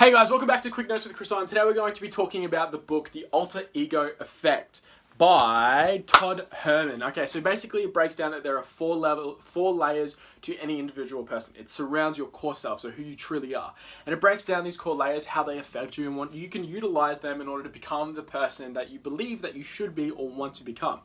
Hey guys, welcome back to Quick Notes with Chris on. Today we're going to be talking about the book The Alter Ego Effect by Todd Herman. Okay, so basically it breaks down that there are four layers to any individual person. It surrounds your core self, so who you truly are. And it breaks down these core layers, how they affect you, and what you can utilize them in order to become the person that you believe that you should be or want to become.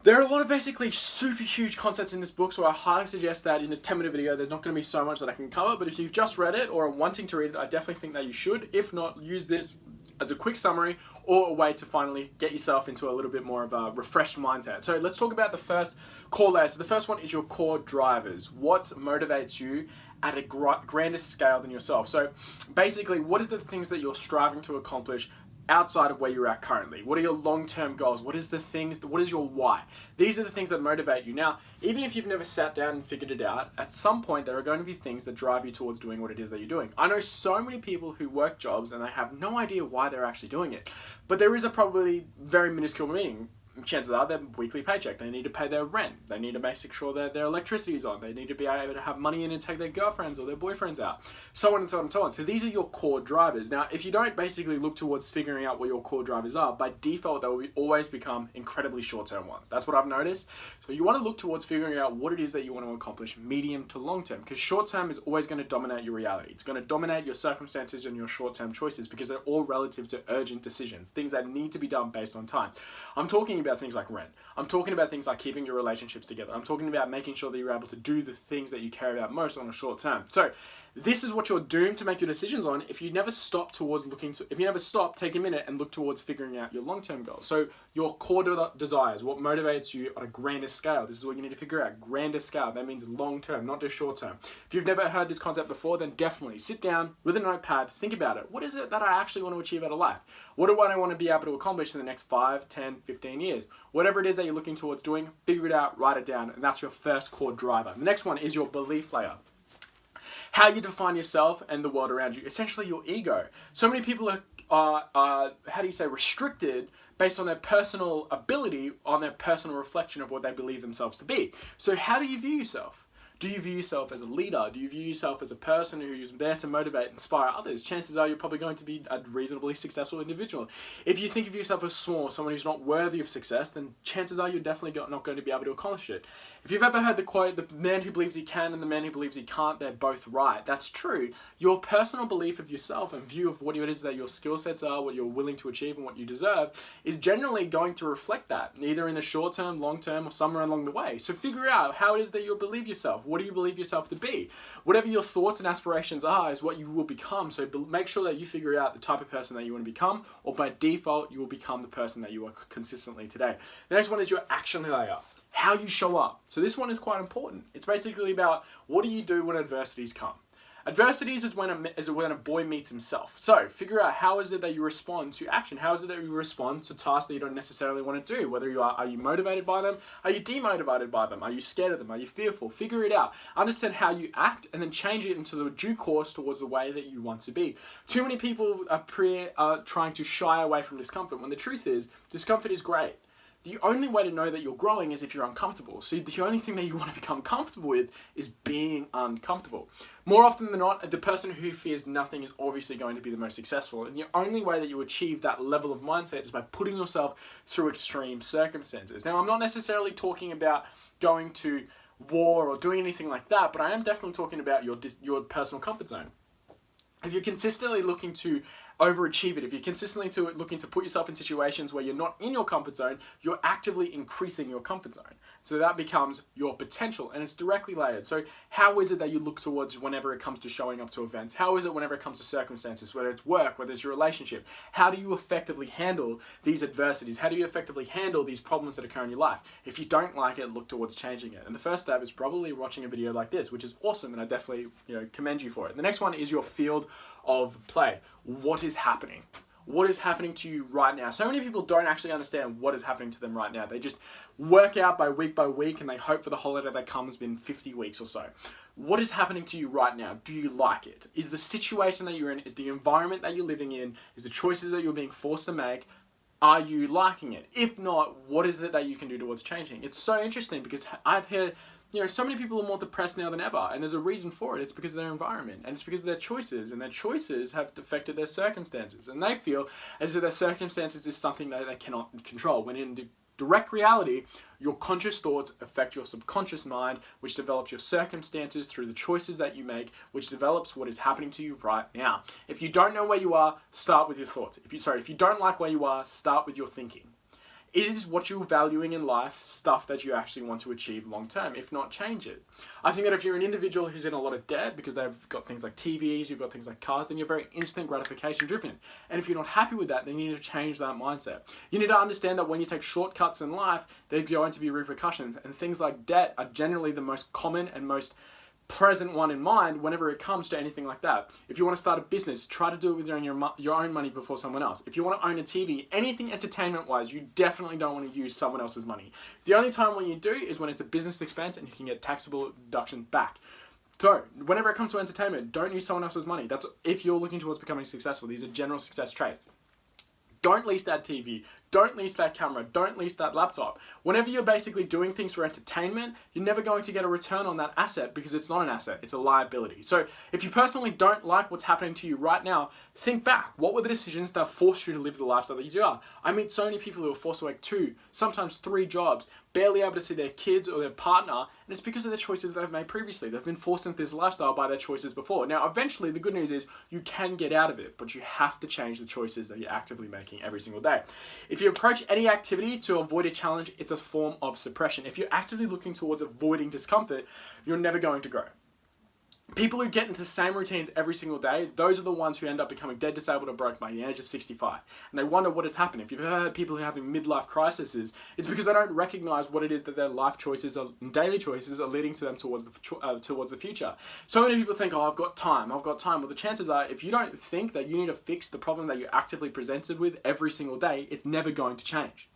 There are a lot of basically super huge concepts in this book, so I highly suggest that in this 10-minute video, there's not going to be so much that I can cover, but if you've just read it or are wanting to read it, I definitely think that you should. If not, use this as a quick summary or a way to finally get yourself into a little bit more of a refreshed mindset. So let's talk about the first core layer. So the first one is your core drivers. What motivates you at a grander scale than yourself? So basically, what is the things that you're striving to accomplish outside of where you're at currently? What are your long-term goals? What is your why? These are the things that motivate you. Now, even if you've never sat down and figured it out, at some point there are going to be things that drive you towards doing what it is that you're doing. I know so many people who work jobs and they have no idea why they're actually doing it, but there is a probably very minuscule meaning. Chances are their weekly paycheck. They need to pay their rent. They need to make sure that their electricity is on. They need to be able to have money in and take their girlfriends or their boyfriends out. So on and so on and so on. So these are your core drivers. Now, if you don't basically look towards figuring out what your core drivers are, by default, they will always become incredibly short-term ones. That's what I've noticed. So you want to look towards figuring out what it is that you want to accomplish medium to long-term, because short-term is always going to dominate your reality. It's going to dominate your circumstances and your short-term choices because they're all relative to urgent decisions, things that need to be done based on time. I'm talking about things like rent. I'm talking about things like keeping your relationships together. I'm talking about making sure that you're able to do the things that you care about most on a short term. So this is what you're doomed to make your decisions on if you never stop, take a minute and look towards figuring out your long-term goals. So your core desires, what motivates you on a grander scale. This is what you need to figure out. Grander scale. That means long-term, not just short-term. If you've never heard this concept before, then definitely sit down with a notepad, think about it. What is it that I actually want to achieve out of life? What do I want to be able to accomplish in the next 5, 10, 15 years? Whatever it is that you're looking towards doing, figure it out, write it down, and that's your first core driver. The next one is your belief layer. How you define yourself and the world around you, essentially your ego. So many people are restricted based on their personal ability, on their personal reflection of what they believe themselves to be. So how do you view yourself? Do you view yourself as a leader? Do you view yourself as a person who's there to motivate and inspire others? Chances are you're probably going to be a reasonably successful individual. If you think of yourself as small, someone who's not worthy of success, then chances are you're definitely not going to be able to accomplish it. If you've ever heard the quote, the man who believes he can and the man who believes he can't, they're both right. That's true. Your personal belief of yourself and view of what it is that your skill sets are, what you're willing to achieve and what you deserve is generally going to reflect that, either in the short term, long term, or somewhere along the way. So figure out how it is that you believe yourself. What do you believe yourself to be? Whatever your thoughts and aspirations are is what you will become. So make sure that you figure out the type of person that you want to become, or by default, you will become the person that you are consistently today. The next one is your action layer. How you show up. So this one is quite important. It's basically about what do you do when adversities come. Adversities is when a boy meets himself. So figure out how is it that you respond to action. How is it that you respond to tasks that you don't necessarily want to do? Whether are you motivated by them? Are you demotivated by them? Are you scared of them? Are you fearful? Figure it out. Understand how you act and then change it into the due course towards the way that you want to be. Too many people are trying to shy away from discomfort when the truth is discomfort is great. The only way to know that you're growing is if you're uncomfortable. So the only thing that you want to become comfortable with is being uncomfortable. More often than not, the person who fears nothing is obviously going to be the most successful. And the only way that you achieve that level of mindset is by putting yourself through extreme circumstances. Now, I'm not necessarily talking about going to war or doing anything like that, but I am definitely talking about your personal comfort zone. If you're consistently looking to overachieve it, if you're consistently looking to put yourself in situations where you're not in your comfort zone, you're actively increasing your comfort zone. So that becomes your potential, and it's directly layered. So how is it that you look towards whenever it comes to showing up to events? How is it whenever it comes to circumstances, whether it's work, whether it's your relationship? How do you effectively handle these adversities? How do you effectively handle these problems that occur in your life? If you don't like it, look towards changing it. And the first step is probably watching a video like this, which is awesome, and I definitely commend you for it. The next one is your field of play. What is happening? What is happening to you right now? So many people don't actually understand what is happening to them right now. They just work out by week and they hope for the holiday that comes in 50 weeks or so. What is happening to you right now? Do you like it? Is the situation that you're in, is the environment that you're living in, is the choices that you're being forced to make, are you liking it? If not, what is it that you can do towards changing? It's so interesting because I've heard so many people are more depressed now than ever, and there's a reason for it. It's because of their environment, and it's because of their choices, and their choices have affected their circumstances, and they feel as if their circumstances is something that they cannot control, when in direct reality, your conscious thoughts affect your subconscious mind, which develops your circumstances through the choices that you make, which develops what is happening to you right now. If you don't know where you are, start with your thoughts. If you don't like where you are, start with your thinking. Is what you're valuing in life stuff that you actually want to achieve long term? If not, change it. I think that if you're an individual who's in a lot of debt because they've got things like TVs, you've got things like cars, then you're very instant gratification driven. And if you're not happy with that, then you need to change that mindset. You need to understand that when you take shortcuts in life, there's going to be repercussions. And things like debt are generally the most common and most present one in mind whenever it comes to anything like that. If you want to start a business, try to do it with your own money before someone else. If you want to own a TV, anything entertainment wise, you definitely don't want to use someone else's money. The only time when you do is when it's a business expense and you can get taxable deduction back. So whenever it comes to entertainment, don't use someone else's money. That's if you're looking towards becoming successful. These are general success traits. Don't lease that TV. Don't lease that camera. Don't lease that laptop. Whenever you're basically doing things for entertainment, you're never going to get a return on that asset because it's not an asset, it's a liability. So if you personally don't like what's happening to you right now, think back. What were the decisions that forced you to live the lifestyle that you are? I meet so many people who are forced to work 2, sometimes 3 jobs, barely able to see their kids or their partner, and it's because of the choices that they've made previously. They've been forced into this lifestyle by their choices before. Now, eventually, the good news is you can get out of it, but you have to change the choices that you're actively making every single day. If you approach any activity to avoid a challenge, it's a form of suppression. If you're actively looking towards avoiding discomfort, you're never going to grow. People who get into the same routines every single day, those are the ones who end up becoming dead, disabled, or broke by the age of 65. And they wonder what has happened. If you've heard people who are having midlife crises, it's because they don't recognize what it is that their life choices and daily choices are leading to them towards the future. So many people think, I've got time. Well, the chances are, if you don't think that you need to fix the problem that you're actively presented with every single day, it's never going to change.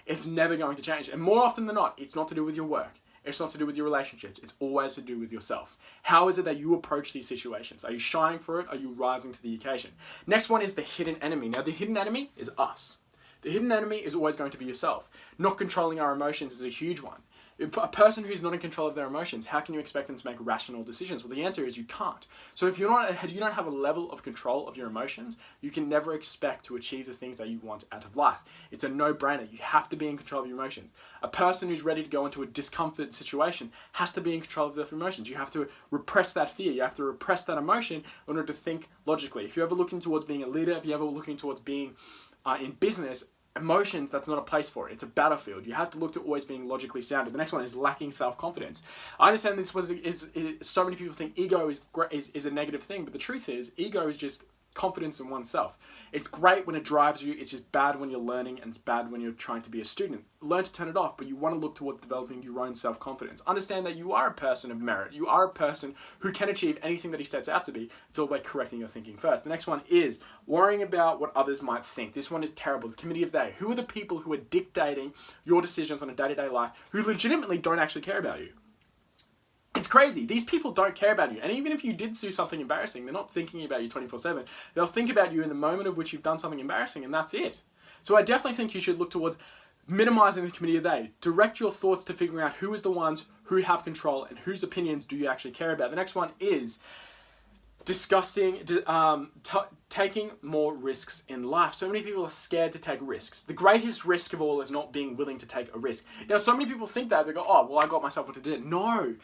It's never going to change. And more often than not, it's not to do with your work. It's not to do with your relationships. It's always to do with yourself. How is it that you approach these situations? Are you shying for it? Are you rising to the occasion? Next one is the hidden enemy. Now, the hidden enemy is us. The hidden enemy is always going to be yourself. Not controlling our emotions is a huge one. A person who's not in control of their emotions, how can you expect them to make rational decisions? Well, the answer is you can't. So if you don't have a level of control of your emotions, you can never expect to achieve the things that you want out of life. It's a no-brainer. You have to be in control of your emotions. A person who's ready to go into a discomfort situation has to be in control of their emotions. You have to repress that fear. You have to repress that emotion in order to think logically. If you're ever looking towards being a leader, if you're ever looking towards being in business, emotions, that's not a place for it. It's a battlefield. You have to look to always being logically sounded. The next one is lacking self-confidence. I understand this is so many people think ego is a negative thing, but the truth is ego is just confidence in oneself. It's great when it drives you. It's just bad when you're learning, and it's bad when you're trying to be a student. Learn to turn it off, but you want to look towards developing your own self-confidence. Understand that you are a person of merit. You are a person who can achieve anything that he sets out to be. It's all by correcting your thinking first. The next one is worrying about what others might think. This one is terrible. The committee of they. Who are the people who are dictating your decisions on a day-to-day life who legitimately don't actually care about you? It's crazy. These people don't care about you. And even if you did do something embarrassing, they're not thinking about you 24/7. They'll think about you in the moment of which you've done something embarrassing, and that's it. So I definitely think you should look towards minimizing the committee of they. Direct your thoughts to figuring out who is the ones who have control and whose opinions do you actually care about. The next one is taking more risks in life. So many people are scared to take risks. The greatest risk of all is not being willing to take a risk. Now, so many people think that. They go, I got myself what to do. No.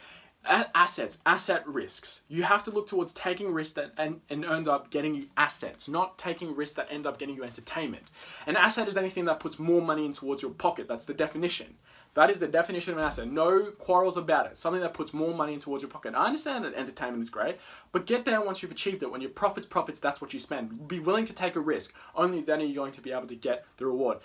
Asset risks. You have to look towards taking risks that and ends up getting you assets, not taking risks that end up getting you entertainment. An asset is anything that puts more money in towards your pocket. That's the definition. That is the definition of an asset. No quarrels about it. Something that puts more money in towards your pocket. I understand that entertainment is great, but get there once you've achieved it. When your profits, that's what you spend. Be willing to take a risk. Only then are you going to be able to get the reward.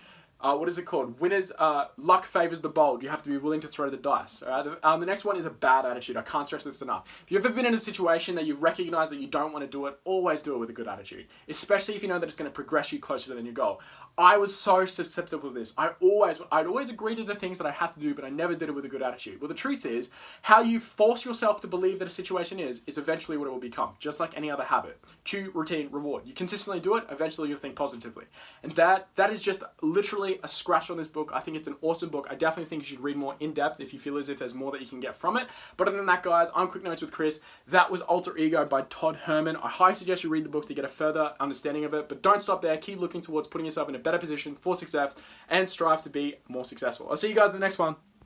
What is it called? Winners, luck favors the bold. You have to be willing to throw the dice. All right? The next one is a bad attitude. I can't stress this enough. If you've ever been in a situation that you've recognized that you don't want to do it, always do it with a good attitude. Especially if you know that it's going to progress you closer to your goal. I was so susceptible to this. I'd always agree to the things that I had to do, but I never did it with a good attitude. Well, the truth is, how you force yourself to believe that a situation is eventually what it will become. Just like any other habit. Cue, routine, reward. You consistently do it, eventually you'll think positively. And that is just literally barely a scratch on this book. I think it's an awesome book. I definitely think you should read more in depth if you feel as if there's more that you can get from it. But other than that, guys, I'm Quick Notes with Chris. That was Alter Ego by Todd Herman. I highly suggest you read the book to get a further understanding of it. But don't stop there. Keep looking towards putting yourself in a better position for success and strive to be more successful. I'll see you guys in the next one.